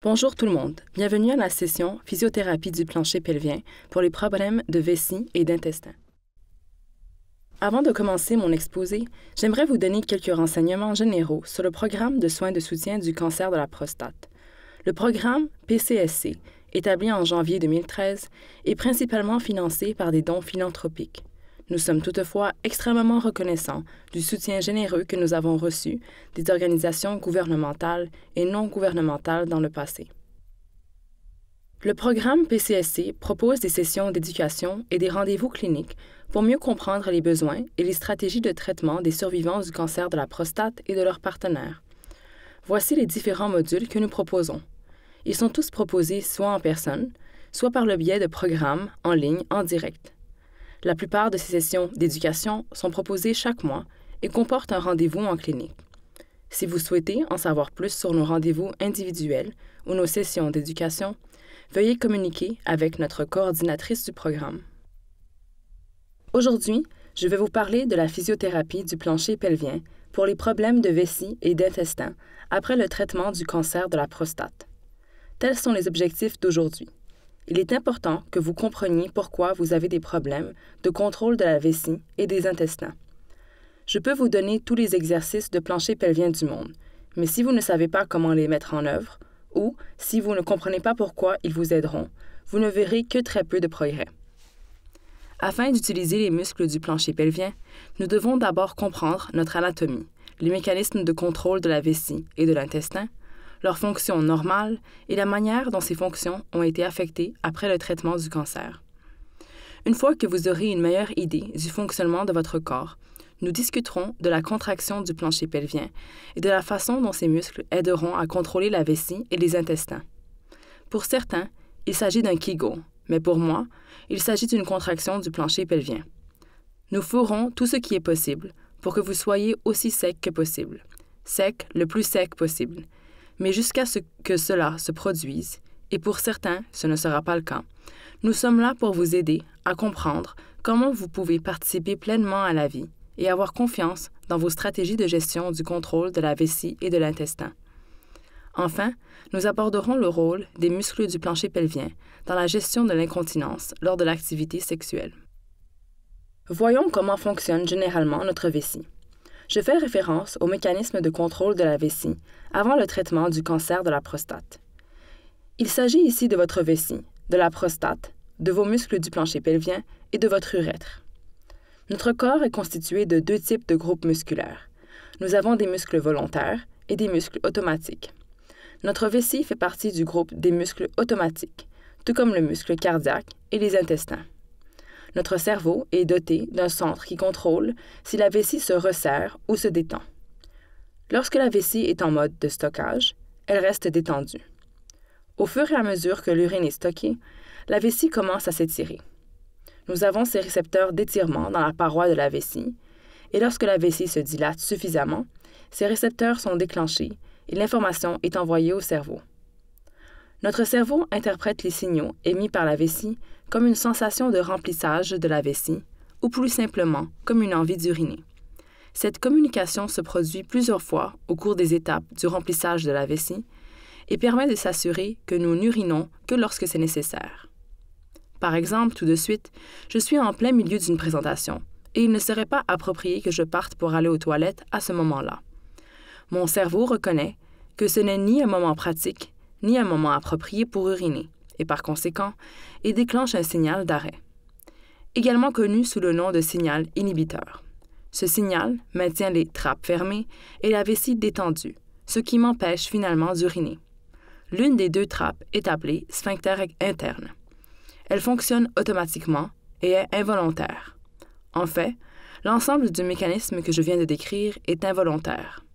Bonjour tout le monde, bienvenue à la session Physiothérapie du plancher pelvien pour les problèmes de vessie et d'intestin. Avant de commencer mon exposé, j'aimerais vous donner quelques renseignements généraux sur le programme de soins de soutien du cancer de la prostate. Le programme PCSC, établi en janvier 2013, est principalement financé par des dons philanthropiques. Nous sommes toutefois extrêmement reconnaissants du soutien généreux que nous avons reçu des organisations gouvernementales et non gouvernementales dans le passé. Le programme PCSC propose des sessions d'éducation et des rendez-vous cliniques pour mieux comprendre les besoins et les stratégies de traitement des survivants du cancer de la prostate et de leurs partenaires. Voici les différents modules que nous proposons. Ils sont tous proposés soit en personne, soit par le biais de programmes en ligne en direct. La plupart de ces sessions d'éducation sont proposées chaque mois et comportent un rendez-vous en clinique. Si vous souhaitez en savoir plus sur nos rendez-vous individuels ou nos sessions d'éducation, veuillez communiquer avec notre coordinatrice du programme. Aujourd'hui, je vais vous parler de la physiothérapie du plancher pelvien pour les problèmes de vessie et d'intestin après le traitement du cancer de la prostate. Tels sont les objectifs d'aujourd'hui. Il est important que vous compreniez pourquoi vous avez des problèmes de contrôle de la vessie et des intestins. Je peux vous donner tous les exercices de plancher pelvien du monde, mais si vous ne savez pas comment les mettre en œuvre, ou si vous ne comprenez pas pourquoi ils vous aideront, vous ne verrez que très peu de progrès. Afin d'utiliser les muscles du plancher pelvien, nous devons d'abord comprendre notre anatomie, les mécanismes de contrôle de la vessie et de l'intestin, leurs fonctions normales et la manière dont ces fonctions ont été affectées après le traitement du cancer. Une fois que vous aurez une meilleure idée du fonctionnement de votre corps, nous discuterons de la contraction du plancher pelvien et de la façon dont ces muscles aideront à contrôler la vessie et les intestins. Pour certains, il s'agit d'un Kegel, mais pour moi, il s'agit d'une contraction du plancher pelvien. Nous ferons tout ce qui est possible pour que vous soyez aussi sec que possible, sec le plus sec possible, mais jusqu'à ce que cela se produise, et pour certains, ce ne sera pas le cas, nous sommes là pour vous aider à comprendre comment vous pouvez participer pleinement à la vie et avoir confiance dans vos stratégies de gestion du contrôle de la vessie et de l'intestin. Enfin, nous aborderons le rôle des muscles du plancher pelvien dans la gestion de l'incontinence lors de l'activité sexuelle. Voyons comment fonctionne généralement notre vessie. Je fais référence au mécanisme de contrôle de la vessie avant le traitement du cancer de la prostate. Il s'agit ici de votre vessie, de la prostate, de vos muscles du plancher pelvien et de votre urètre. Notre corps est constitué de deux types de groupes musculaires. Nous avons des muscles volontaires et des muscles automatiques. Notre vessie fait partie du groupe des muscles automatiques, tout comme le muscle cardiaque et les intestins. Notre cerveau est doté d'un centre qui contrôle si la vessie se resserre ou se détend. Lorsque la vessie est en mode de stockage, elle reste détendue. Au fur et à mesure que l'urine est stockée, la vessie commence à s'étirer. Nous avons ces récepteurs d'étirement dans la paroi de la vessie, et lorsque la vessie se dilate suffisamment, ces récepteurs sont déclenchés et l'information est envoyée au cerveau. Notre cerveau interprète les signaux émis par la vessie comme une sensation de remplissage de la vessie, ou plus simplement comme une envie d'uriner. Cette communication se produit plusieurs fois au cours des étapes du remplissage de la vessie et permet de s'assurer que nous n'urinons que lorsque c'est nécessaire. Par exemple, tout de suite, je suis en plein milieu d'une présentation et il ne serait pas approprié que je parte pour aller aux toilettes à ce moment-là. Mon cerveau reconnaît que ce n'est ni un moment pratique, ni un moment approprié pour uriner, et par conséquent, il déclenche un signal d'arrêt. Également connu sous le nom de signal inhibiteur. Ce signal maintient les trappes fermées et la vessie détendue, ce qui m'empêche finalement d'uriner. L'une des deux trappes est appelée sphincter interne. Elle fonctionne automatiquement et est involontaire. En fait, l'ensemble du mécanisme que je viens de décrire est involontaire.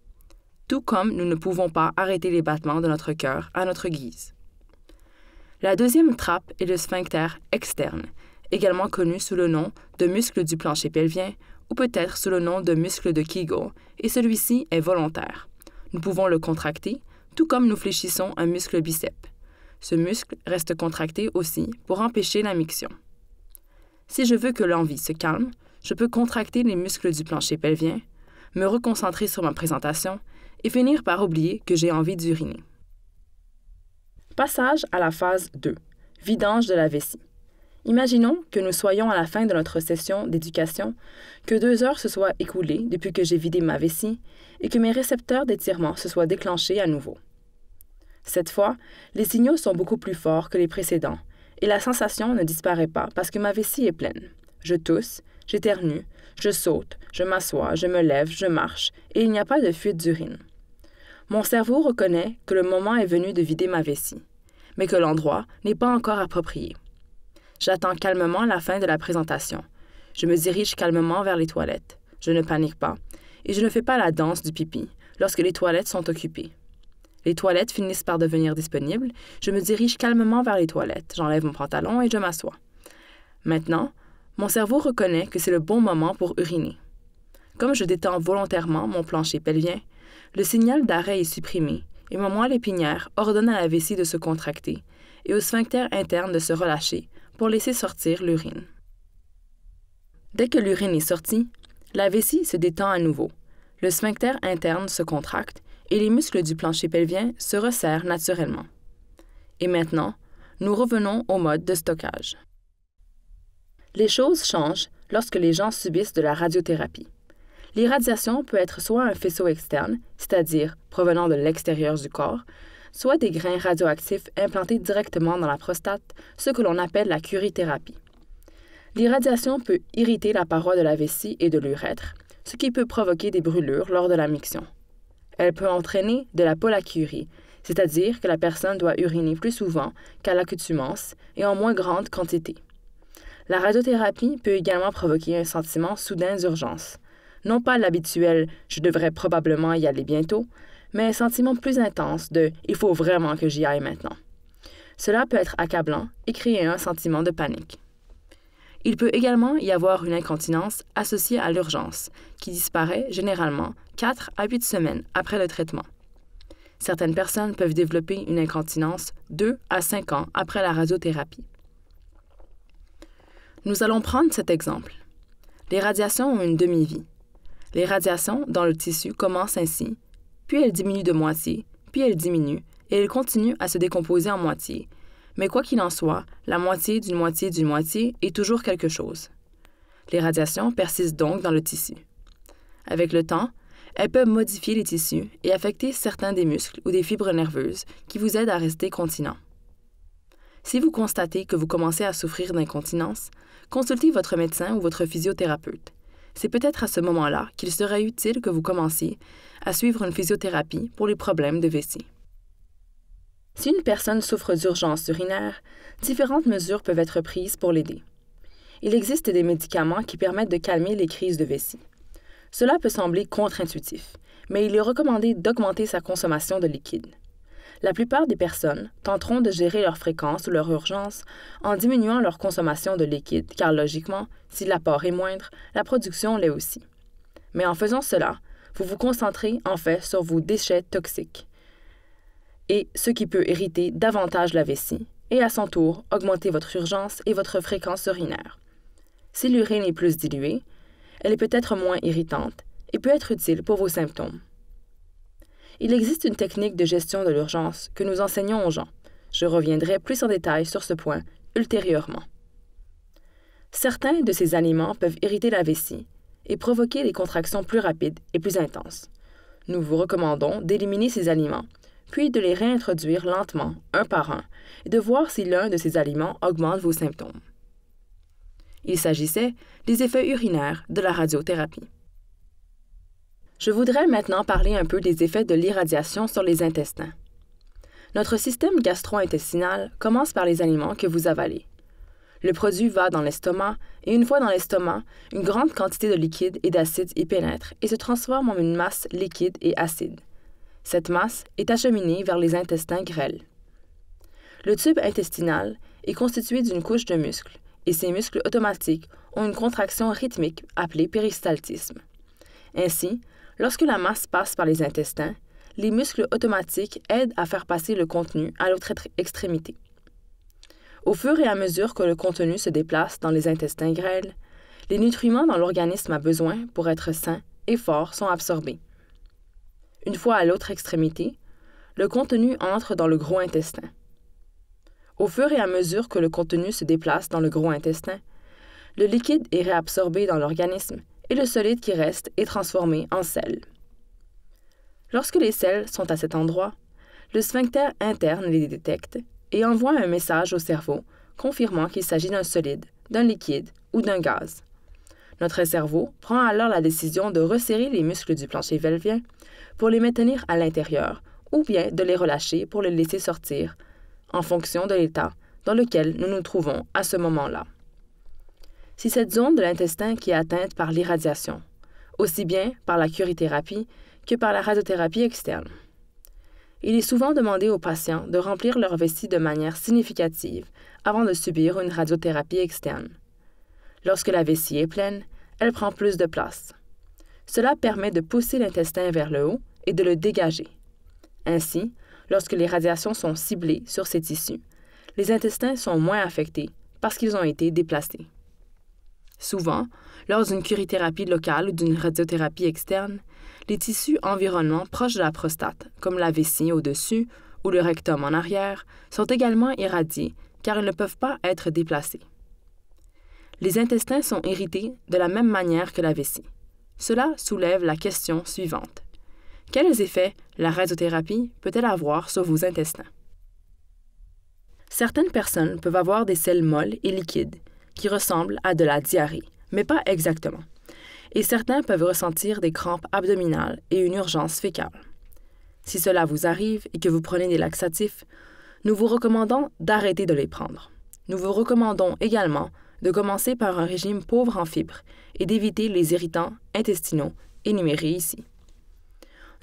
Tout comme nous ne pouvons pas arrêter les battements de notre cœur à notre guise. La deuxième trappe est le sphincter externe, également connu sous le nom de muscle du plancher pelvien ou peut-être sous le nom de muscle de Kegel, et celui-ci est volontaire. Nous pouvons le contracter, tout comme nous fléchissons un muscle biceps. Ce muscle reste contracté aussi pour empêcher la miction. Si je veux que l'envie se calme, je peux contracter les muscles du plancher pelvien, me reconcentrer sur ma présentation et finir par oublier que j'ai envie d'uriner. Passage à la phase 2, vidange de la vessie. Imaginons que nous soyons à la fin de notre session d'éducation, que 2 heures se soient écoulées depuis que j'ai vidé ma vessie et que mes récepteurs d'étirement se soient déclenchés à nouveau. Cette fois, les signaux sont beaucoup plus forts que les précédents et la sensation ne disparaît pas parce que ma vessie est pleine. Je tousse, j'éternue, je saute, je m'assois, je me lève, je marche et il n'y a pas de fuite d'urine. Mon cerveau reconnaît que le moment est venu de vider ma vessie, mais que l'endroit n'est pas encore approprié. J'attends calmement la fin de la présentation. Je me dirige calmement vers les toilettes. Je ne panique pas et je ne fais pas la danse du pipi lorsque les toilettes sont occupées. Les toilettes finissent par devenir disponibles. Je me dirige calmement vers les toilettes. J'enlève mon pantalon et je m'assois. Maintenant, mon cerveau reconnaît que c'est le bon moment pour uriner. Comme je détends volontairement mon plancher pelvien, le signal d'arrêt est supprimé et ma moelle épinière ordonne à la vessie de se contracter et au sphincter interne de se relâcher pour laisser sortir l'urine. Dès que l'urine est sortie, la vessie se détend à nouveau. Le sphincter interne se contracte et les muscles du plancher pelvien se resserrent naturellement. Et maintenant, nous revenons au mode de stockage. Les choses changent lorsque les gens subissent de la radiothérapie. L'irradiation peut être soit un faisceau externe, c'est-à-dire provenant de l'extérieur du corps, soit des grains radioactifs implantés directement dans la prostate, ce que l'on appelle la curithérapie. L'irradiation peut irriter la paroi de la vessie et de l'urètre, ce qui peut provoquer des brûlures lors de la miction. Elle peut entraîner de la pollakiurie, c'est-à-dire que la personne doit uriner plus souvent qu'à l'accoutumance et en moins grande quantité. La radiothérapie peut également provoquer un sentiment soudain d'urgence. Non pas l'habituel « je devrais probablement y aller bientôt », mais un sentiment plus intense de « il faut vraiment que j'y aille maintenant ». Cela peut être accablant et créer un sentiment de panique. Il peut également y avoir une incontinence associée à l'urgence, qui disparaît généralement 4 à 8 semaines après le traitement. Certaines personnes peuvent développer une incontinence 2 à 5 ans après la radiothérapie. Nous allons prendre cet exemple. Les radiations ont une demi-vie. Les radiations dans le tissu commencent ainsi, puis elles diminuent de moitié, puis elles diminuent, et elles continuent à se décomposer en moitié. Mais quoi qu'il en soit, la moitié d'une moitié d'une moitié est toujours quelque chose. Les radiations persistent donc dans le tissu. Avec le temps, elles peuvent modifier les tissus et affecter certains des muscles ou des fibres nerveuses qui vous aident à rester continent. Si vous constatez que vous commencez à souffrir d'incontinence, consultez votre médecin ou votre physiothérapeute. C'est peut-être à ce moment-là qu'il serait utile que vous commenciez à suivre une physiothérapie pour les problèmes de vessie. Si une personne souffre d'urgence urinaire, différentes mesures peuvent être prises pour l'aider. Il existe des médicaments qui permettent de calmer les crises de vessie. Cela peut sembler contre-intuitif, mais il est recommandé d'augmenter sa consommation de liquide. La plupart des personnes tenteront de gérer leur fréquence ou leur urgence en diminuant leur consommation de liquide, car logiquement, si l'apport est moindre, la production l'est aussi. Mais en faisant cela, vous vous concentrez en fait sur vos déchets toxiques, et ce qui peut irriter davantage la vessie, et à son tour augmenter votre urgence et votre fréquence urinaire. Si l'urine est plus diluée, elle est peut-être moins irritante et peut être utile pour vos symptômes. Il existe une technique de gestion de l'urgence que nous enseignons aux gens. Je reviendrai plus en détail sur ce point ultérieurement. Certains de ces aliments peuvent irriter la vessie et provoquer des contractions plus rapides et plus intenses. Nous vous recommandons d'éliminer ces aliments, puis de les réintroduire lentement, un par un, et de voir si l'un de ces aliments augmente vos symptômes. Il s'agissait des effets urinaires de la radiothérapie. Je voudrais maintenant parler un peu des effets de l'irradiation sur les intestins. Notre système gastro-intestinal commence par les aliments que vous avalez. Le produit va dans l'estomac et une fois dans l'estomac, une grande quantité de liquide et d'acide y pénètre et se transforme en une masse liquide et acide. Cette masse est acheminée vers les intestins grêles. Le tube intestinal est constitué d'une couche de muscles et ces muscles automatiques ont une contraction rythmique appelée péristaltisme. Ainsi, lorsque la masse passe par les intestins, les muscles automatiques aident à faire passer le contenu à l'autre extrémité. Au fur et à mesure que le contenu se déplace dans les intestins grêles, les nutriments dont l'organisme a besoin pour être sain et fort sont absorbés. Une fois à l'autre extrémité, le contenu entre dans le gros intestin. Au fur et à mesure que le contenu se déplace dans le gros intestin, le liquide est réabsorbé dans l'organisme et le solide qui reste est transformé en sel. Lorsque les selles sont à cet endroit, le sphincter interne les détecte et envoie un message au cerveau confirmant qu'il s'agit d'un solide, d'un liquide ou d'un gaz. Notre cerveau prend alors la décision de resserrer les muscles du plancher pelvien pour les maintenir à l'intérieur ou bien de les relâcher pour les laisser sortir, en fonction de l'état dans lequel nous nous trouvons à ce moment-là. C'est cette zone de l'intestin qui est atteinte par l'irradiation, aussi bien par la curithérapie que par la radiothérapie externe. Il est souvent demandé aux patients de remplir leur vessie de manière significative avant de subir une radiothérapie externe. Lorsque la vessie est pleine, elle prend plus de place. Cela permet de pousser l'intestin vers le haut et de le dégager. Ainsi, lorsque les radiations sont ciblées sur ces tissus, les intestins sont moins affectés parce qu'ils ont été déplacés. Souvent, lors d'une curithérapie locale ou d'une radiothérapie externe, les tissus environnants proches de la prostate, comme la vessie au-dessus ou le rectum en arrière, sont également irradiés car ils ne peuvent pas être déplacés. Les intestins sont irrités de la même manière que la vessie. Cela soulève la question suivante. Quels effets la radiothérapie peut-elle avoir sur vos intestins? Certaines personnes peuvent avoir des selles molles et liquides qui ressemblent à de la diarrhée, mais pas exactement. Et certains peuvent ressentir des crampes abdominales et une urgence fécale. Si cela vous arrive et que vous prenez des laxatifs, nous vous recommandons d'arrêter de les prendre. Nous vous recommandons également de commencer par un régime pauvre en fibres et d'éviter les irritants intestinaux énumérés ici.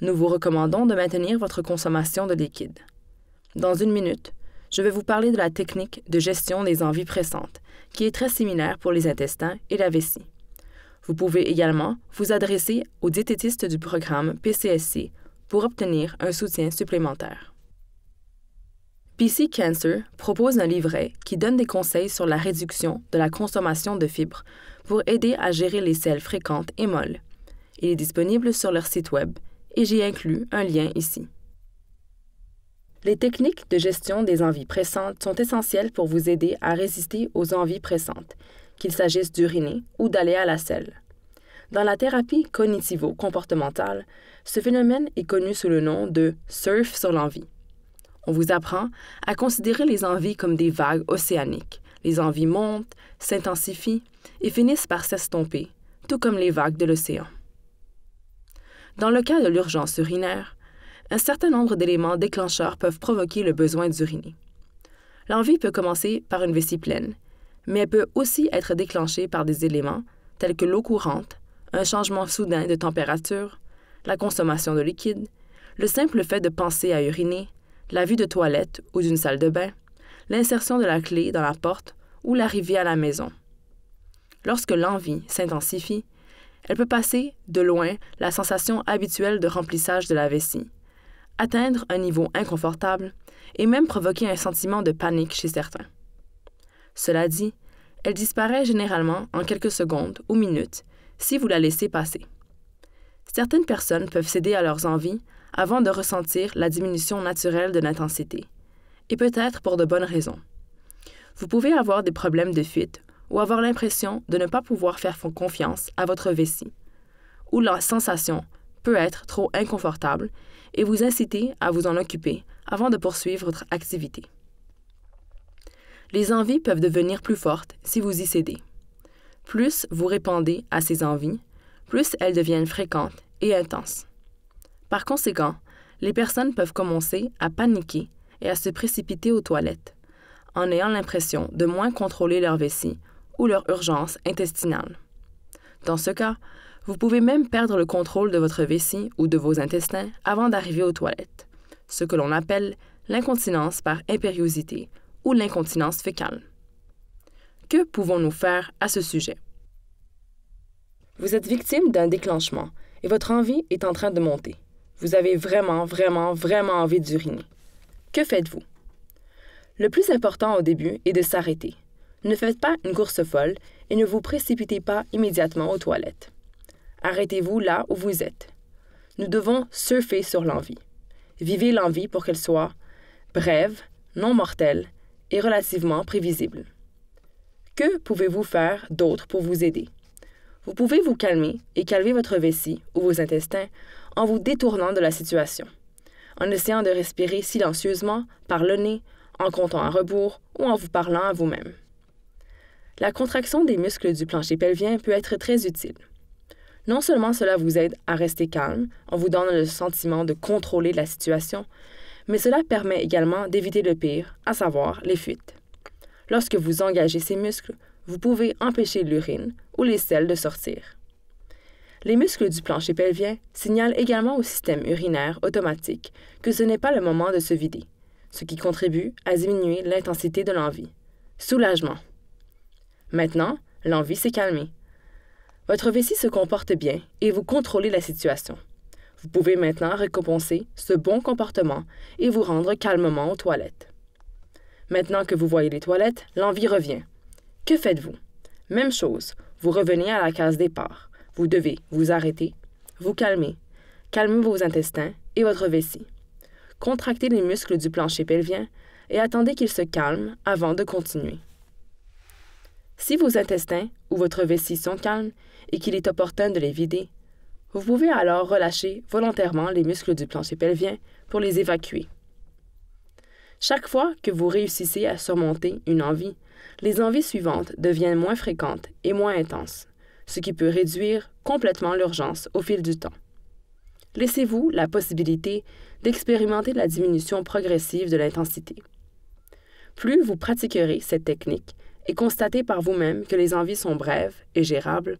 Nous vous recommandons de maintenir votre consommation de liquide. Dans une minute, je vais vous parler de la technique de gestion des envies pressantes, qui est très similaire pour les intestins et la vessie. Vous pouvez également vous adresser au diététiste du programme PCSC pour obtenir un soutien supplémentaire. PC Cancer propose un livret qui donne des conseils sur la réduction de la consommation de fibres pour aider à gérer les selles fréquentes et molles. Il est disponible sur leur site web et j'y inclus un lien ici. Les techniques de gestion des envies pressantes sont essentielles pour vous aider à résister aux envies pressantes, qu'il s'agisse d'uriner ou d'aller à la selle. Dans la thérapie cognitivo-comportementale, ce phénomène est connu sous le nom de « surf sur l'envie ». On vous apprend à considérer les envies comme des vagues océaniques. Les envies montent, s'intensifient et finissent par s'estomper, tout comme les vagues de l'océan. Dans le cas de l'urgence urinaire, un certain nombre d'éléments déclencheurs peuvent provoquer le besoin d'uriner. L'envie peut commencer par une vessie pleine, mais elle peut aussi être déclenchée par des éléments tels que l'eau courante, un changement soudain de température, la consommation de liquide, le simple fait de penser à uriner, la vue de toilette ou d'une salle de bain, l'insertion de la clé dans la porte ou l'arrivée à la maison. Lorsque l'envie s'intensifie, elle peut passer de loin la sensation habituelle de remplissage de la vessie, atteindre un niveau inconfortable et même provoquer un sentiment de panique chez certains. Cela dit, elle disparaît généralement en quelques secondes ou minutes si vous la laissez passer. Certaines personnes peuvent céder à leurs envies avant de ressentir la diminution naturelle de l'intensité, et peut-être pour de bonnes raisons. Vous pouvez avoir des problèmes de fuite ou avoir l'impression de ne pas pouvoir faire confiance à votre vessie, ou la sensation peut être trop inconfortable et vous inciter à vous en occuper avant de poursuivre votre activité. Les envies peuvent devenir plus fortes si vous y cédez. Plus vous répondez à ces envies, plus elles deviennent fréquentes et intenses. Par conséquent, les personnes peuvent commencer à paniquer et à se précipiter aux toilettes, en ayant l'impression de moins contrôler leur vessie ou leur urgence intestinale. Dans ce cas, vous pouvez même perdre le contrôle de votre vessie ou de vos intestins avant d'arriver aux toilettes, ce que l'on appelle l'incontinence par impériosité ou l'incontinence fécale. Que pouvons-nous faire à ce sujet? Vous êtes victime d'un déclenchement et votre envie est en train de monter. Vous avez vraiment envie d'uriner. Que faites-vous? Le plus important au début est de s'arrêter. Ne faites pas une course folle et ne vous précipitez pas immédiatement aux toilettes. Arrêtez-vous là où vous êtes. Nous devons surfer sur l'envie. Vivez l'envie pour qu'elle soit brève, non mortelle est relativement prévisible. Que pouvez-vous faire d'autre pour vous aider? Vous pouvez vous calmer et calmer votre vessie ou vos intestins en vous détournant de la situation, en essayant de respirer silencieusement par le nez, en comptant à rebours ou en vous parlant à vous-même. La contraction des muscles du plancher pelvien peut être très utile. Non seulement cela vous aide à rester calme en vous donnant le sentiment de contrôler la situation, mais cela permet également d'éviter le pire, à savoir les fuites. Lorsque vous engagez ces muscles, vous pouvez empêcher l'urine ou les selles de sortir. Les muscles du plancher pelvien signalent également au système urinaire automatique que ce n'est pas le moment de se vider, ce qui contribue à diminuer l'intensité de l'envie. Soulagement. Maintenant, l'envie s'est calmée. Votre vessie se comporte bien et vous contrôlez la situation. Vous pouvez maintenant récompenser ce bon comportement et vous rendre calmement aux toilettes. Maintenant que vous voyez les toilettes, l'envie revient. Que faites-vous? Même chose, vous revenez à la case départ. Vous devez vous arrêter, vous calmer vos intestins et votre vessie. Contractez les muscles du plancher pelvien et attendez qu'ils se calment avant de continuer. Si vos intestins ou votre vessie sont calmes et qu'il est opportun de les vider, vous pouvez alors relâcher volontairement les muscles du plancher pelvien pour les évacuer. Chaque fois que vous réussissez à surmonter une envie, les envies suivantes deviennent moins fréquentes et moins intenses, ce qui peut réduire complètement l'urgence au fil du temps. Laissez-vous la possibilité d'expérimenter la diminution progressive de l'intensité. Plus vous pratiquerez cette technique et constatez par vous-même que les envies sont brèves et gérables,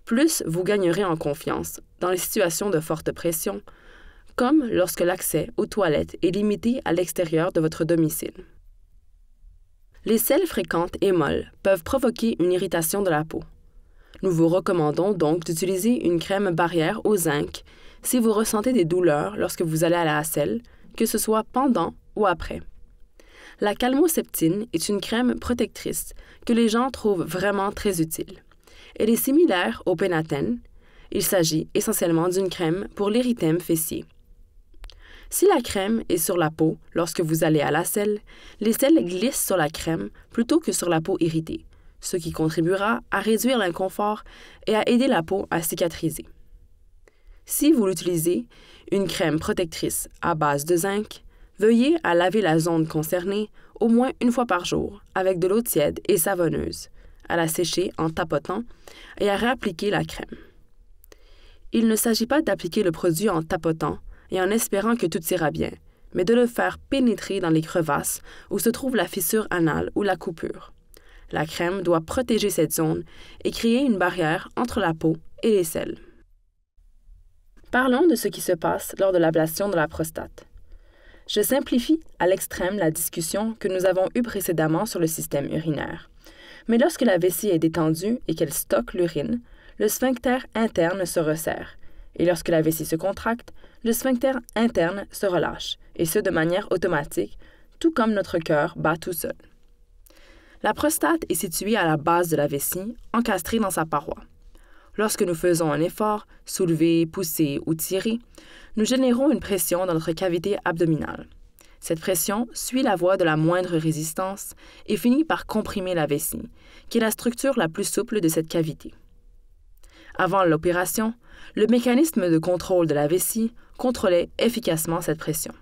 plus vous gagnerez en confiance dans les situations de forte pression, comme lorsque l'accès aux toilettes est limité à l'extérieur de votre domicile. Les selles fréquentes et molles peuvent provoquer une irritation de la peau. Nous vous recommandons donc d'utiliser une crème barrière au zinc si vous ressentez des douleurs lorsque vous allez à la selle, que ce soit pendant ou après. La calmoseptine est une crème protectrice que les gens trouvent vraiment très utile. Elle est similaire au Penaten. Il s'agit essentiellement d'une crème pour l'érythème fessier. Si la crème est sur la peau lorsque vous allez à la selle, les selles glissent sur la crème plutôt que sur la peau irritée, ce qui contribuera à réduire l'inconfort et à aider la peau à cicatriser. Si vous utilisez une crème protectrice à base de zinc, veuillez à laver la zone concernée au moins une fois par jour avec de l'eau tiède et savonneuse, à la sécher en tapotant et à réappliquer la crème. Il ne s'agit pas d'appliquer le produit en tapotant et en espérant que tout ira bien, mais de le faire pénétrer dans les crevasses où se trouve la fissure anale ou la coupure. La crème doit protéger cette zone et créer une barrière entre la peau et les selles. Parlons de ce qui se passe lors de l'ablation de la prostate. Je simplifie à l'extrême la discussion que nous avons eue précédemment sur le système urinaire. Mais lorsque la vessie est détendue et qu'elle stocke l'urine, le sphincter interne se resserre. Et lorsque la vessie se contracte, le sphincter interne se relâche, et ce de manière automatique, tout comme notre cœur bat tout seul. La prostate est située à la base de la vessie, encastrée dans sa paroi. Lorsque nous faisons un effort, soulever, pousser ou tirer, nous générons une pression dans notre cavité abdominale. Cette pression suit la voie de la moindre résistance et finit par comprimer la vessie, qui est la structure la plus souple de cette cavité. Avant l'opération, le mécanisme de contrôle de la vessie contrôlait efficacement cette pression.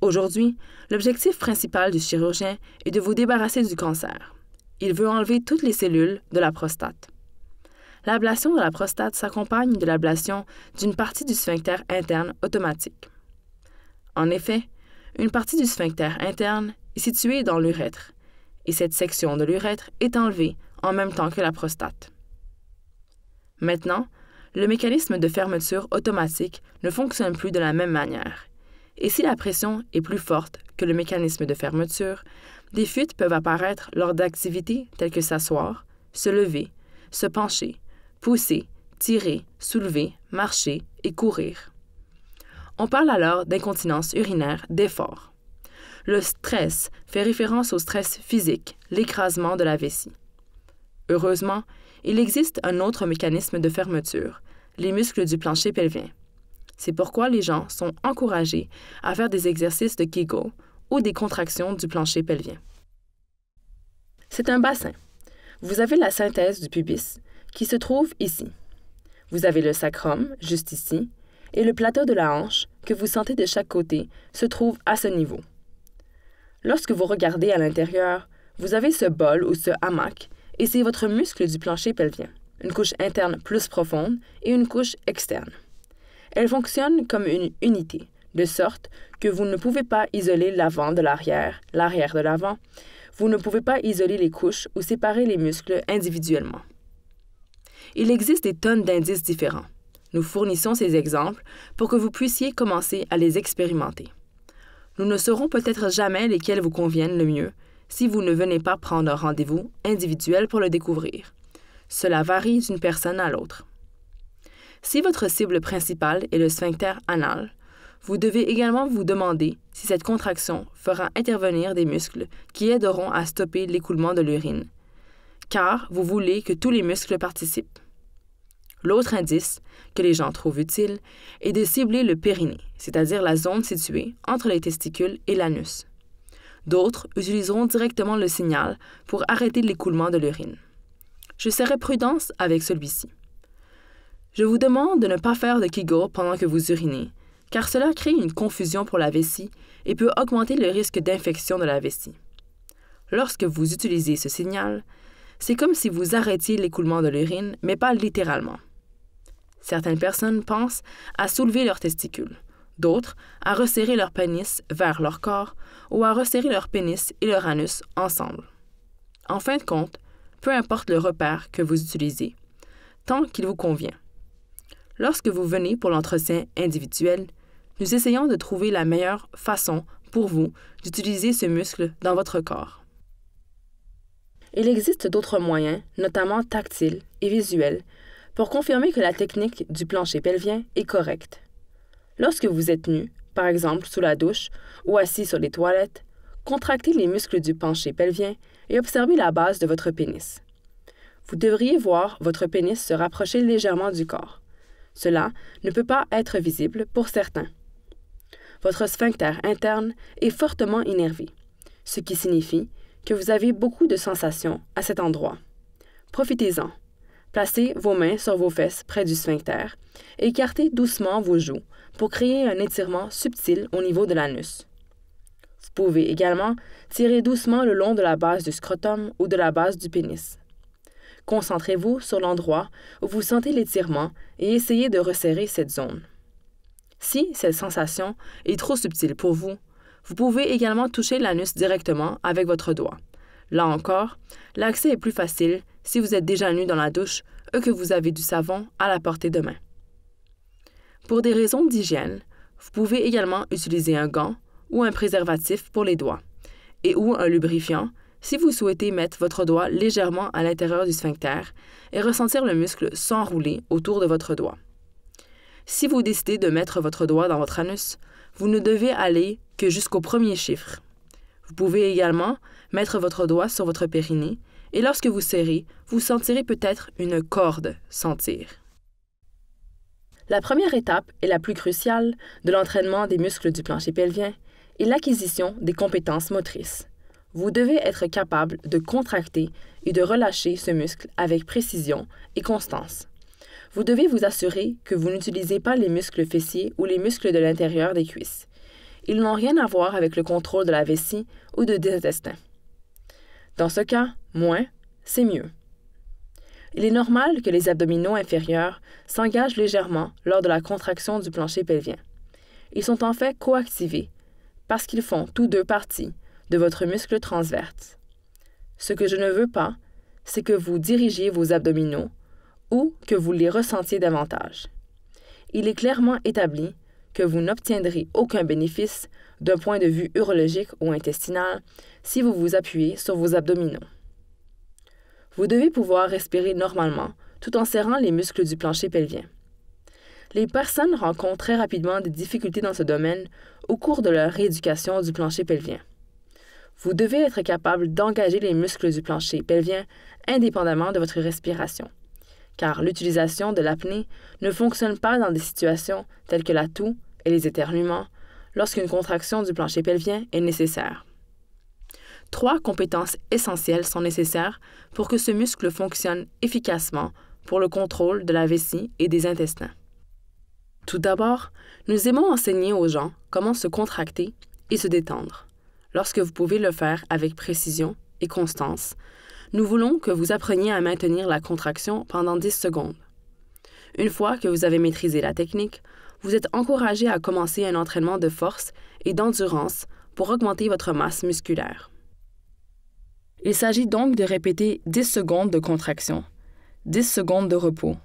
Aujourd'hui, l'objectif principal du chirurgien est de vous débarrasser du cancer. Il veut enlever toutes les cellules de la prostate. L'ablation de la prostate s'accompagne de l'ablation d'une partie du sphincter interne automatique. En effet, une partie du sphincter interne est située dans l'urètre, et cette section de l'urètre est enlevée en même temps que la prostate. Maintenant, le mécanisme de fermeture automatique ne fonctionne plus de la même manière, et si la pression est plus forte que le mécanisme de fermeture, des fuites peuvent apparaître lors d'activités telles que s'asseoir, se lever, se pencher, pousser, tirer, soulever, marcher et courir. On parle alors d'incontinence urinaire d'effort. Le stress fait référence au stress physique, l'écrasement de la vessie. Heureusement, il existe un autre mécanisme de fermeture, les muscles du plancher pelvien. C'est pourquoi les gens sont encouragés à faire des exercices de Kegel ou des contractions du plancher pelvien. C'est un bassin. Vous avez la synthèse du pubis qui se trouve ici. Vous avez le sacrum, juste ici, et le plateau de la hanche que vous sentez de chaque côté se trouve à ce niveau. Lorsque vous regardez à l'intérieur, vous avez ce bol ou ce hamac et c'est votre muscle du plancher pelvien, une couche interne plus profonde et une couche externe. Elle fonctionne comme une unité, de sorte que vous ne pouvez pas isoler l'avant de l'arrière, l'arrière de l'avant. Vous ne pouvez pas isoler les couches ou séparer les muscles individuellement. Il existe des tonnes d'indices différents. Nous fournissons ces exemples pour que vous puissiez commencer à les expérimenter. Nous ne saurons peut-être jamais lesquels vous conviennent le mieux si vous ne venez pas prendre un rendez-vous individuel pour le découvrir. Cela varie d'une personne à l'autre. Si votre cible principale est le sphincter anal, vous devez également vous demander si cette contraction fera intervenir des muscles qui aideront à stopper l'écoulement de l'urine, car vous voulez que tous les muscles participent. L'autre indice que les gens trouvent utile est de cibler le périnée, c'est-à-dire la zone située entre les testicules et l'anus. D'autres utiliseront directement le signal pour arrêter l'écoulement de l'urine. Je serai prudente avec celui-ci. Je vous demande de ne pas faire de Kegel pendant que vous urinez, car cela crée une confusion pour la vessie et peut augmenter le risque d'infection de la vessie. Lorsque vous utilisez ce signal, c'est comme si vous arrêtiez l'écoulement de l'urine, mais pas littéralement. Certaines personnes pensent à soulever leurs testicules, d'autres à resserrer leur pénis vers leur corps ou à resserrer leur pénis et leur anus ensemble. En fin de compte, peu importe le repère que vous utilisez, tant qu'il vous convient. Lorsque vous venez pour l'entretien individuel, nous essayons de trouver la meilleure façon pour vous d'utiliser ce muscle dans votre corps. Il existe d'autres moyens, notamment tactiles et visuels, pour confirmer que la technique du plancher pelvien est correcte. Lorsque vous êtes nu, par exemple sous la douche ou assis sur les toilettes, contractez les muscles du plancher pelvien et observez la base de votre pénis. Vous devriez voir votre pénis se rapprocher légèrement du corps. Cela ne peut pas être visible pour certains. Votre sphincter interne est fortement innervé, ce qui signifie que vous avez beaucoup de sensations à cet endroit. Profitez-en. Placez vos mains sur vos fesses près du sphincter et écartez doucement vos joues pour créer un étirement subtil au niveau de l'anus. Vous pouvez également tirer doucement le long de la base du scrotum ou de la base du pénis. Concentrez-vous sur l'endroit où vous sentez l'étirement et essayez de resserrer cette zone. Si cette sensation est trop subtile pour vous, vous pouvez également toucher l'anus directement avec votre doigt. Là encore, l'accès est plus facile si vous êtes déjà nu dans la douche ou que vous avez du savon à la portée de main. Pour des raisons d'hygiène, vous pouvez également utiliser un gant ou un préservatif pour les doigts et ou un lubrifiant si vous souhaitez mettre votre doigt légèrement à l'intérieur du sphincter et ressentir le muscle s'enrouler autour de votre doigt. Si vous décidez de mettre votre doigt dans votre anus, vous ne devez aller que jusqu'au premier chiffre. Vous pouvez également mettre votre doigt sur votre périnée et lorsque vous serrez, vous sentirez peut-être une corde sentir. La première étape et la plus cruciale de l'entraînement des muscles du plancher pelvien est l'acquisition des compétences motrices. Vous devez être capable de contracter et de relâcher ce muscle avec précision et constance. Vous devez vous assurer que vous n'utilisez pas les muscles fessiers ou les muscles de l'intérieur des cuisses. Ils n'ont rien à voir avec le contrôle de la vessie ou des intestins. Dans ce cas, moins, c'est mieux. Il est normal que les abdominaux inférieurs s'engagent légèrement lors de la contraction du plancher pelvien. Ils sont en fait coactivés parce qu'ils font tous deux partie de votre muscle transverse. Ce que je ne veux pas, c'est que vous dirigiez vos abdominaux ou que vous les ressentiez davantage. Il est clairement établi que vous n'obtiendrez aucun bénéfice d'un point de vue urologique ou intestinal si vous vous appuyez sur vos abdominaux. Vous devez pouvoir respirer normalement tout en serrant les muscles du plancher pelvien. Les personnes rencontrent très rapidement des difficultés dans ce domaine au cours de leur rééducation du plancher pelvien. Vous devez être capable d'engager les muscles du plancher pelvien indépendamment de votre respiration, car l'utilisation de l'apnée ne fonctionne pas dans des situations telles que la toux et les éternuements lorsqu'une contraction du plancher pelvien est nécessaire. 3 compétences essentielles sont nécessaires pour que ce muscle fonctionne efficacement pour le contrôle de la vessie et des intestins. Tout d'abord, nous aimons enseigner aux gens comment se contracter et se détendre. Lorsque vous pouvez le faire avec précision et constance, nous voulons que vous appreniez à maintenir la contraction pendant 10 secondes. Une fois que vous avez maîtrisé la technique, vous êtes encouragé à commencer un entraînement de force et d'endurance pour augmenter votre masse musculaire. Il s'agit donc de répéter 10 secondes de contraction, 10 secondes de repos,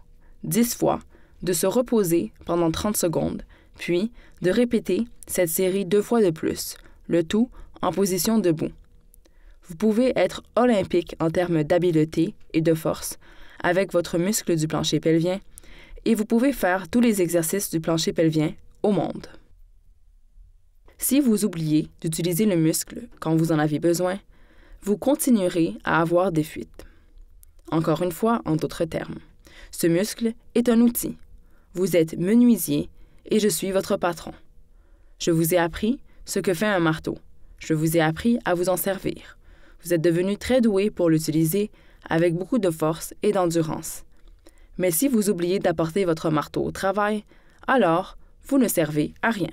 10 fois, de se reposer pendant 30 secondes, puis de répéter cette série 2 fois de plus, le tout en position debout. Vous pouvez être olympique en termes d'habileté et de force avec votre muscle du plancher pelvien et vous pouvez faire tous les exercices du plancher pelvien au monde. Si vous oubliez d'utiliser le muscle quand vous en avez besoin, vous continuerez à avoir des fuites. Encore une fois, en d'autres termes, ce muscle est un outil. Vous êtes menuisier et je suis votre patron. Je vous ai appris ce que fait un marteau. Je vous ai appris à vous en servir. Vous êtes devenu très doué pour l'utiliser avec beaucoup de force et d'endurance. Mais si vous oubliez d'apporter votre marteau au travail, alors vous ne servez à rien.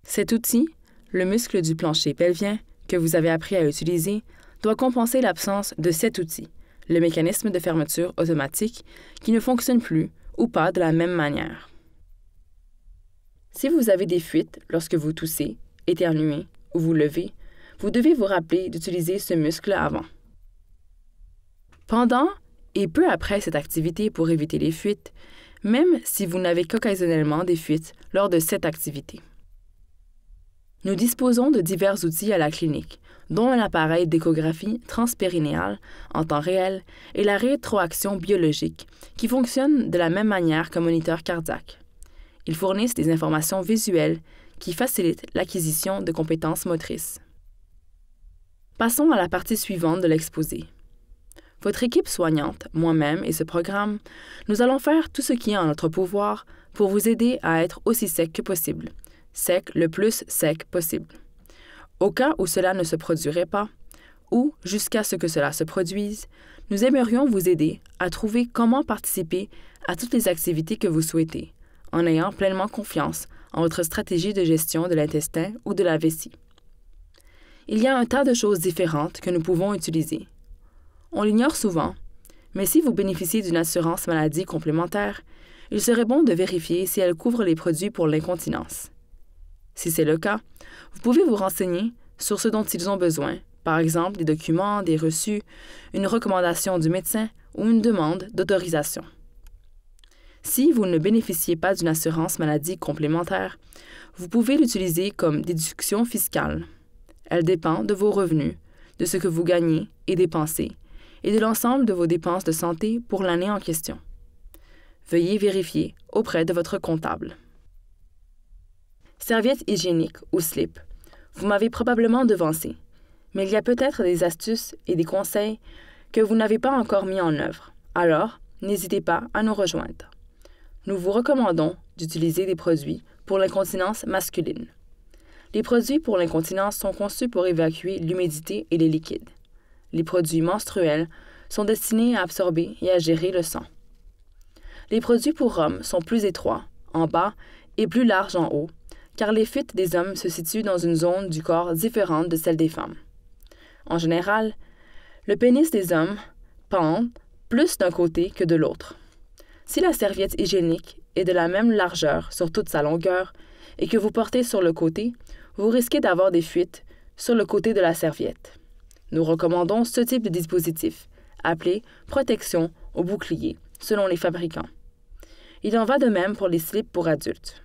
Cet outil, le muscle du plancher pelvien, que vous avez appris à utiliser, doit compenser l'absence de cet outil, le mécanisme de fermeture automatique, qui ne fonctionne plus ou pas de la même manière. Si vous avez des fuites lorsque vous toussez, éternuez ou vous levez, vous devez vous rappeler d'utiliser ce muscle avant. Pendant et peu après cette activité pour éviter les fuites, même si vous n'avez qu'occasionnellement des fuites lors de cette activité. Nous disposons de divers outils à la clinique, dont un appareil d'échographie transpérinéale en temps réel et la rétroaction biologique, qui fonctionne de la même manière qu'un moniteur cardiaque. Ils fournissent des informations visuelles qui facilitent l'acquisition de compétences motrices. Passons à la partie suivante de l'exposé. Votre équipe soignante, moi-même et ce programme, nous allons faire tout ce qui est en notre pouvoir pour vous aider à être aussi sec que possible. Sec le plus sec possible. Au cas où cela ne se produirait pas, ou jusqu'à ce que cela se produise, nous aimerions vous aider à trouver comment participer à toutes les activités que vous souhaitez, en ayant pleinement confiance en votre stratégie de gestion de l'intestin ou de la vessie. Il y a un tas de choses différentes que nous pouvons utiliser. On l'ignore souvent, mais si vous bénéficiez d'une assurance maladie complémentaire, il serait bon de vérifier si elle couvre les produits pour l'incontinence. Si c'est le cas, vous pouvez vous renseigner sur ce dont ils ont besoin, par exemple des documents, des reçus, une recommandation du médecin ou une demande d'autorisation. Si vous ne bénéficiez pas d'une assurance maladie complémentaire, vous pouvez l'utiliser comme déduction fiscale. Elle dépend de vos revenus, de ce que vous gagnez et dépensez, et de l'ensemble de vos dépenses de santé pour l'année en question. Veuillez vérifier auprès de votre comptable. Serviette hygiénique ou slip. Vous m'avez probablement devancé, mais il y a peut-être des astuces et des conseils que vous n'avez pas encore mis en œuvre. Alors, n'hésitez pas à nous rejoindre. Nous vous recommandons d'utiliser des produits pour l'incontinence masculine. Les produits pour l'incontinence sont conçus pour évacuer l'humidité et les liquides. Les produits menstruels sont destinés à absorber et à gérer le sang. Les produits pour hommes sont plus étroits, en bas, et plus larges en haut, car les fuites des hommes se situent dans une zone du corps différente de celle des femmes. En général, le pénis des hommes pend plus d'un côté que de l'autre. Si la serviette hygiénique est de la même largeur sur toute sa longueur et que vous portez sur le côté, vous risquez d'avoir des fuites sur le côté de la serviette. Nous recommandons ce type de dispositif, appelé protection au bouclier, selon les fabricants. Il en va de même pour les slips pour adultes.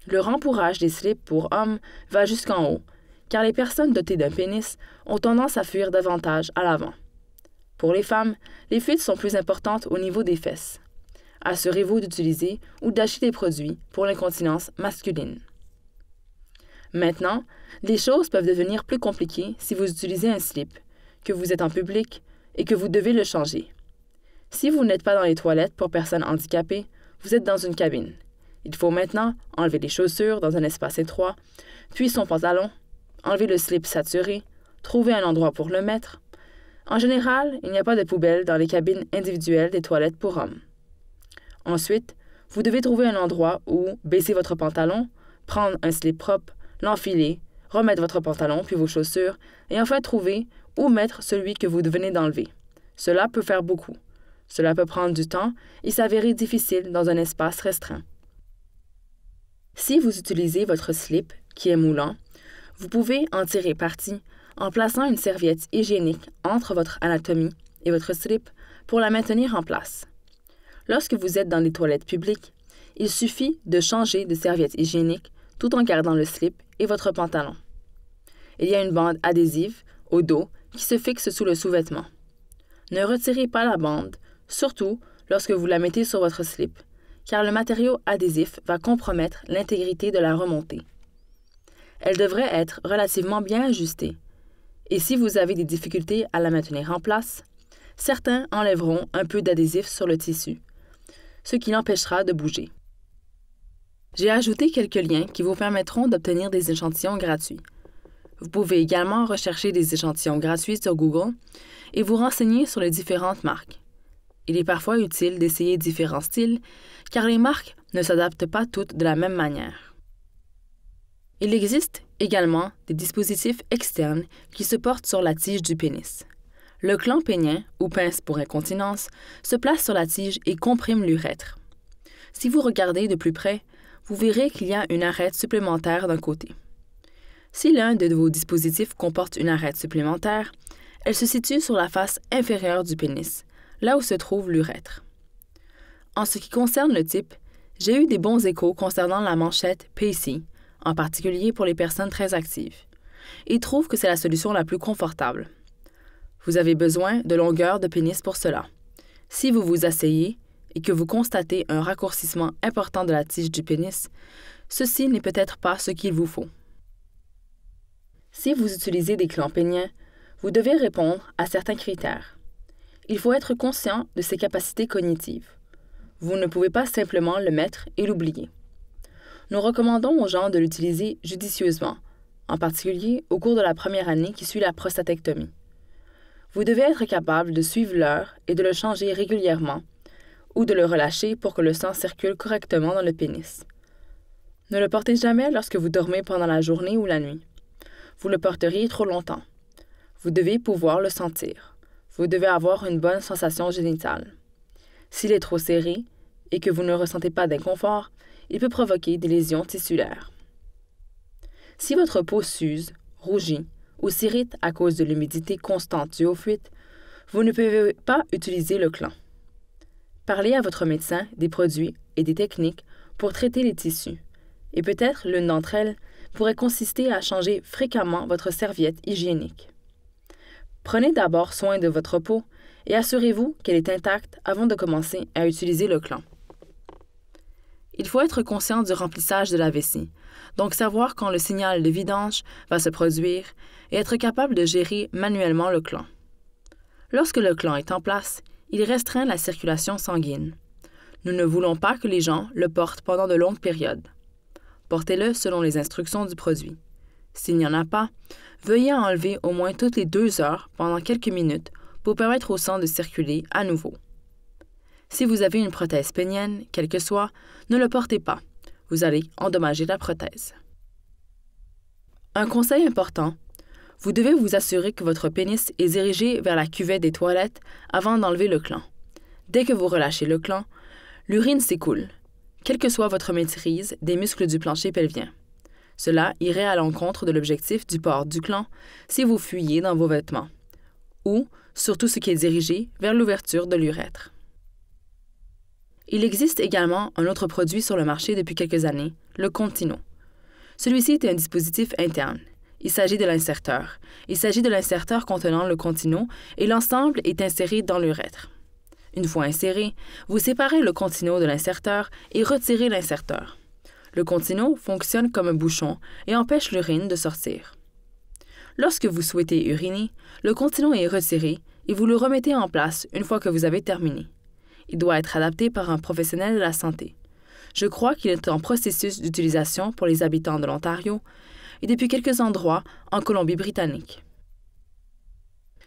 Le rembourrage des slips pour hommes va jusqu'en haut, car les personnes dotées d'un pénis ont tendance à fuir davantage à l'avant. Pour les femmes, les fuites sont plus importantes au niveau des fesses. Assurez-vous d'utiliser ou d'acheter des produits pour l'incontinence masculine. Maintenant, les choses peuvent devenir plus compliquées si vous utilisez un slip, que vous êtes en public et que vous devez le changer. Si vous n'êtes pas dans les toilettes pour personnes handicapées, vous êtes dans une cabine. Il faut maintenant enlever les chaussures dans un espace étroit, puis son pantalon, enlever le slip saturé, trouver un endroit pour le mettre. En général, il n'y a pas de poubelle dans les cabines individuelles des toilettes pour hommes. Ensuite, vous devez trouver un endroit où baisser votre pantalon, prendre un slip propre, l'enfiler, remettre votre pantalon puis vos chaussures, et enfin trouver où mettre celui que vous venez d'enlever. Cela peut faire beaucoup. Cela peut prendre du temps et s'avérer difficile dans un espace restreint. Si vous utilisez votre slip, qui est moulant, vous pouvez en tirer parti en plaçant une serviette hygiénique entre votre anatomie et votre slip pour la maintenir en place. Lorsque vous êtes dans les toilettes publiques, il suffit de changer de serviette hygiénique tout en gardant le slip et votre pantalon. Il y a une bande adhésive au dos qui se fixe sous le sous-vêtement. Ne retirez pas la bande, surtout lorsque vous la mettez sur votre slip, car le matériau adhésif va compromettre l'intégrité de la remontée. Elle devrait être relativement bien ajustée, et si vous avez des difficultés à la maintenir en place, certains enlèveront un peu d'adhésif sur le tissu, ce qui l'empêchera de bouger. J'ai ajouté quelques liens qui vous permettront d'obtenir des échantillons gratuits. Vous pouvez également rechercher des échantillons gratuits sur Google et vous renseigner sur les différentes marques. Il est parfois utile d'essayer différents styles, car les marques ne s'adaptent pas toutes de la même manière. Il existe également des dispositifs externes qui se portent sur la tige du pénis. Le gland pénien, ou pince pour incontinence, se place sur la tige et comprime l'urètre. Si vous regardez de plus près, vous verrez qu'il y a une arête supplémentaire d'un côté. Si l'un de vos dispositifs comporte une arête supplémentaire, elle se situe sur la face inférieure du pénis, là où se trouve l'urètre. En ce qui concerne le type, j'ai eu des bons échos concernant la manchette PC, en particulier pour les personnes très actives, et trouve que c'est la solution la plus confortable. Vous avez besoin de longueur de pénis pour cela. Si vous vous asseyez et que vous constatez un raccourcissement important de la tige du pénis, ceci n'est peut-être pas ce qu'il vous faut. Si vous utilisez des glands péniens, vous devez répondre à certains critères. Il faut être conscient de ses capacités cognitives. Vous ne pouvez pas simplement le mettre et l'oublier. Nous recommandons aux gens de l'utiliser judicieusement, en particulier au cours de la première année qui suit la prostatectomie. Vous devez être capable de suivre l'heure et de le changer régulièrement, ou de le relâcher pour que le sang circule correctement dans le pénis. Ne le portez jamais lorsque vous dormez pendant la journée ou la nuit. Vous le porteriez trop longtemps. Vous devez pouvoir le sentir. Vous devez avoir une bonne sensation génitale. S'il est trop serré et que vous ne ressentez pas d'inconfort, il peut provoquer des lésions tissulaires. Si votre peau s'use, rougit ou s'irrite à cause de l'humidité constante due aux fuites, vous ne pouvez pas utiliser le gland. Parlez à votre médecin des produits et des techniques pour traiter les tissus, et peut-être l'une d'entre elles pourrait consister à changer fréquemment votre serviette hygiénique. Prenez d'abord soin de votre peau et assurez-vous qu'elle est intacte avant de commencer à utiliser le gland. Il faut être conscient du remplissage de la vessie, donc savoir quand le signal de vidange va se produire et être capable de gérer manuellement le gland. Lorsque le gland est en place, il restreint la circulation sanguine. Nous ne voulons pas que les gens le portent pendant de longues périodes. Portez-le selon les instructions du produit. S'il n'y en a pas, veuillez enlever au moins toutes les 2 heures pendant quelques minutes pour permettre au sang de circuler à nouveau. Si vous avez une prothèse pénienne, quelle que soit, ne le portez pas. Vous allez endommager la prothèse. Un conseil important, vous devez vous assurer que votre pénis est dirigé vers la cuvette des toilettes avant d'enlever le gland. Dès que vous relâchez le gland, l'urine s'écoule, quelle que soit votre maîtrise des muscles du plancher pelvien. Cela irait à l'encontre de l'objectif du port du gland si vous fuyez dans vos vêtements, ou sur tout ce qui est dirigé vers l'ouverture de l'urètre. Il existe également un autre produit sur le marché depuis quelques années, le Contino. Celui-ci est un dispositif interne. Il s'agit de l'inserteur. Il s'agit de l'inserteur contenant le Contino et l'ensemble est inséré dans l'urètre. Une fois inséré, vous séparez le Contino de l'inserteur et retirez l'inserteur. Le Contino fonctionne comme un bouchon et empêche l'urine de sortir. Lorsque vous souhaitez uriner, le Contino est retiré et vous le remettez en place une fois que vous avez terminé. Il doit être adapté par un professionnel de la santé. Je crois qu'il est en processus d'utilisation pour les habitants de l'Ontario et depuis quelques endroits en Colombie-Britannique.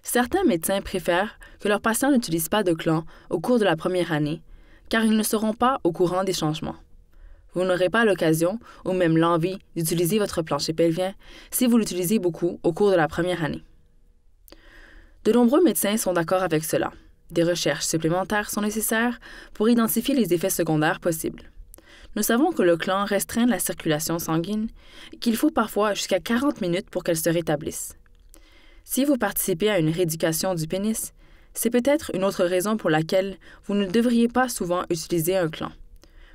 Certains médecins préfèrent que leurs patients n'utilisent pas de gland au cours de la première année, car ils ne seront pas au courant des changements. Vous n'aurez pas l'occasion ou même l'envie d'utiliser votre plancher pelvien si vous l'utilisez beaucoup au cours de la première année. De nombreux médecins sont d'accord avec cela. Des recherches supplémentaires sont nécessaires pour identifier les effets secondaires possibles. Nous savons que le gland restreint la circulation sanguine et qu'il faut parfois jusqu'à 40 minutes pour qu'elle se rétablisse. Si vous participez à une rééducation du pénis, c'est peut-être une autre raison pour laquelle vous ne devriez pas souvent utiliser un gland.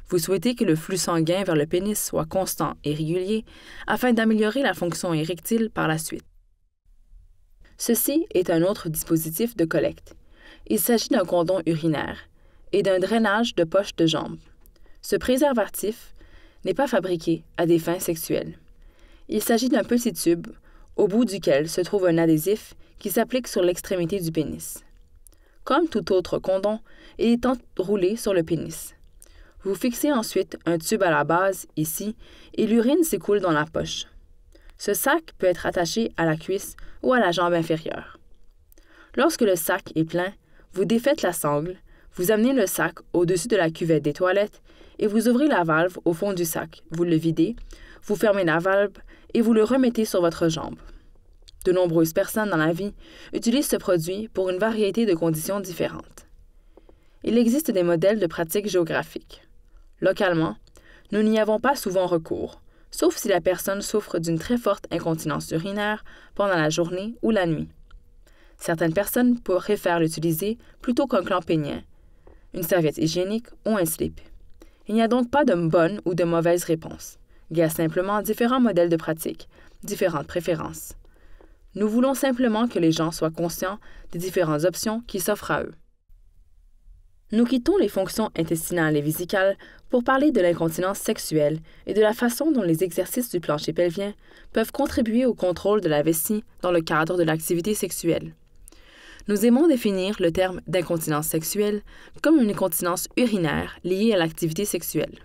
Vous souhaitez que le flux sanguin vers le pénis soit constant et régulier afin d'améliorer la fonction érectile par la suite. Ceci est un autre dispositif de collecte. Il s'agit d'un condom urinaire et d'un drainage de poche de jambe. Ce préservatif n'est pas fabriqué à des fins sexuelles. Il s'agit d'un petit tube au bout duquel se trouve un adhésif qui s'applique sur l'extrémité du pénis. Comme tout autre condom, il est enroulé sur le pénis. Vous fixez ensuite un tube à la base, ici, et l'urine s'écoule dans la poche. Ce sac peut être attaché à la cuisse ou à la jambe inférieure. Lorsque le sac est plein, vous défaites la sangle, vous amenez le sac au-dessus de la cuvette des toilettes et vous ouvrez la valve au fond du sac. Vous le videz, vous fermez la valve et vous le remettez sur votre jambe. De nombreuses personnes dans la vie utilisent ce produit pour une variété de conditions différentes. Il existe des modèles de pratique géographiques. Localement, nous n'y avons pas souvent recours, sauf si la personne souffre d'une très forte incontinence urinaire pendant la journée ou la nuit. Certaines personnes préfèrent l'utiliser plutôt qu'un gland pénien, une serviette hygiénique ou un slip. Il n'y a donc pas de bonne ou de mauvaise réponse. Il y a simplement différents modèles de pratique, différentes préférences. Nous voulons simplement que les gens soient conscients des différentes options qui s'offrent à eux. Nous quittons les fonctions intestinales et vésicales pour parler de l'incontinence sexuelle et de la façon dont les exercices du plancher pelvien peuvent contribuer au contrôle de la vessie dans le cadre de l'activité sexuelle. Nous aimons définir le terme d'incontinence sexuelle comme une incontinence urinaire liée à l'activité sexuelle.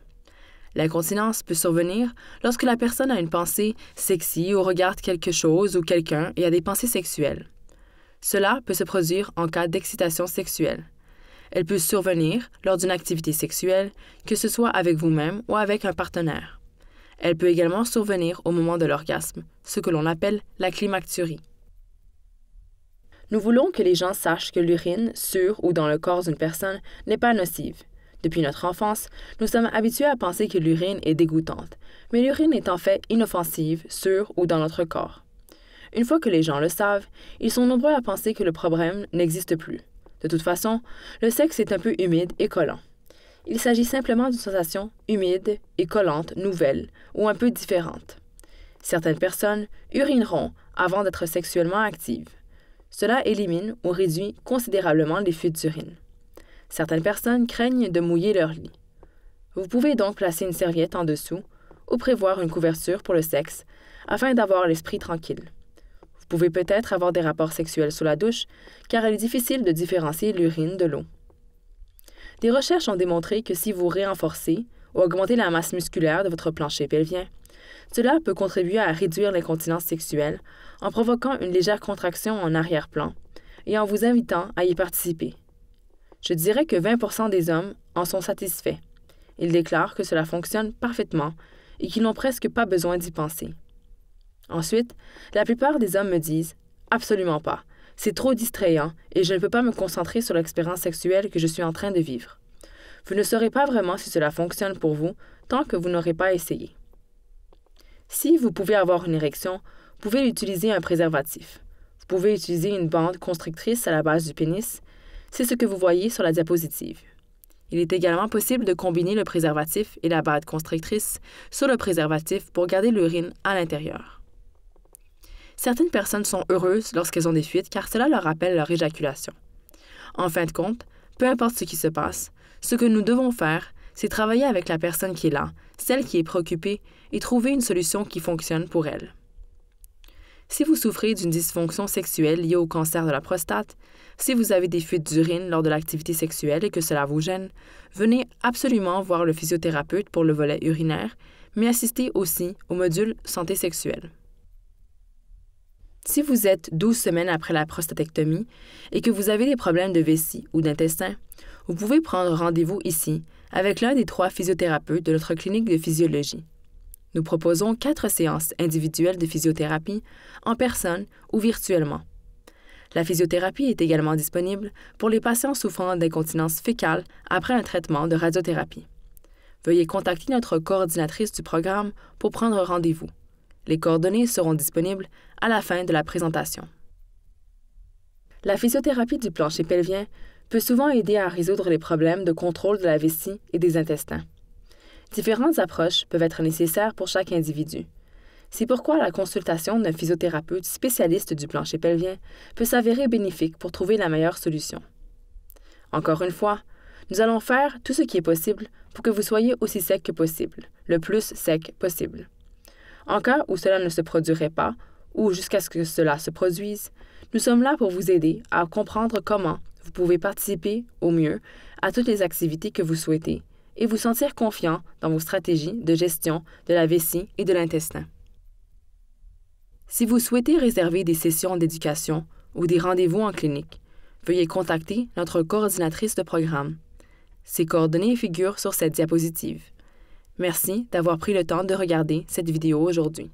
L'incontinence peut survenir lorsque la personne a une pensée sexy ou regarde quelque chose ou quelqu'un et a des pensées sexuelles. Cela peut se produire en cas d'excitation sexuelle. Elle peut survenir lors d'une activité sexuelle, que ce soit avec vous-même ou avec un partenaire. Elle peut également survenir au moment de l'orgasme, ce que l'on appelle la climacturie. Nous voulons que les gens sachent que l'urine sur ou dans le corps d'une personne n'est pas nocive. Depuis notre enfance, nous sommes habitués à penser que l'urine est dégoûtante, mais l'urine est en fait inoffensive sur ou dans notre corps. Une fois que les gens le savent, ils sont nombreux à penser que le problème n'existe plus. De toute façon, le sexe est un peu humide et collant. Il s'agit simplement d'une sensation humide et collante nouvelle ou un peu différente. Certaines personnes urineront avant d'être sexuellement actives. Cela élimine ou réduit considérablement les fuites d'urine. Certaines personnes craignent de mouiller leur lit. Vous pouvez donc placer une serviette en dessous ou prévoir une couverture pour le sexe afin d'avoir l'esprit tranquille. Vous pouvez peut-être avoir des rapports sexuels sous la douche car il est difficile de différencier l'urine de l'eau. Des recherches ont démontré que si vous renforcez ou augmentez la masse musculaire de votre plancher pelvien, cela peut contribuer à réduire l'incontinence sexuelle en provoquant une légère contraction en arrière-plan et en vous invitant à y participer. Je dirais que 20% des hommes en sont satisfaits. Ils déclarent que cela fonctionne parfaitement et qu'ils n'ont presque pas besoin d'y penser. Ensuite, la plupart des hommes me disent « Absolument pas, c'est trop distrayant et je ne peux pas me concentrer sur l'expérience sexuelle que je suis en train de vivre. » Vous ne saurez pas vraiment si cela fonctionne pour vous tant que vous n'aurez pas essayé. Si vous pouvez avoir une érection, vous pouvez utiliser un préservatif. Vous pouvez utiliser une bande constrictrice à la base du pénis. C'est ce que vous voyez sur la diapositive. Il est également possible de combiner le préservatif et la bande constrictrice sur le préservatif pour garder l'urine à l'intérieur. Certaines personnes sont heureuses lorsqu'elles ont des fuites car cela leur rappelle leur éjaculation. En fin de compte, peu importe ce qui se passe, ce que nous devons faire, c'est travailler avec la personne qui est là, celle qui est préoccupée, et trouver une solution qui fonctionne pour elle. Si vous souffrez d'une dysfonction sexuelle liée au cancer de la prostate, si vous avez des fuites d'urine lors de l'activité sexuelle et que cela vous gêne, venez absolument voir le physiothérapeute pour le volet urinaire, mais assistez aussi au module santé sexuelle. Si vous êtes 12 semaines après la prostatectomie et que vous avez des problèmes de vessie ou d'intestin, vous pouvez prendre rendez-vous ici avec l'un des 3 physiothérapeutes de notre clinique de physiologie. Nous proposons 4 séances individuelles de physiothérapie en personne ou virtuellement. La physiothérapie est également disponible pour les patients souffrant d'incontinence fécale après un traitement de radiothérapie. Veuillez contacter notre coordinatrice du programme pour prendre rendez-vous. Les coordonnées seront disponibles à la fin de la présentation. La physiothérapie du plancher pelvien peut souvent aider à résoudre les problèmes de contrôle de la vessie et des intestins. Différentes approches peuvent être nécessaires pour chaque individu. C'est pourquoi la consultation d'un physiothérapeute spécialiste du plancher pelvien peut s'avérer bénéfique pour trouver la meilleure solution. Encore une fois, nous allons faire tout ce qui est possible pour que vous soyez aussi sec que possible, le plus sec possible. En cas où cela ne se produirait pas, ou jusqu'à ce que cela se produise, nous sommes là pour vous aider à comprendre comment vous pouvez participer au mieux à toutes les activités que vous souhaitez et vous sentir confiant dans vos stratégies de gestion de la vessie et de l'intestin. Si vous souhaitez réserver des sessions d'éducation ou des rendez-vous en clinique, veuillez contacter notre coordinatrice de programme. Ses coordonnées figurent sur cette diapositive. Merci d'avoir pris le temps de regarder cette vidéo aujourd'hui.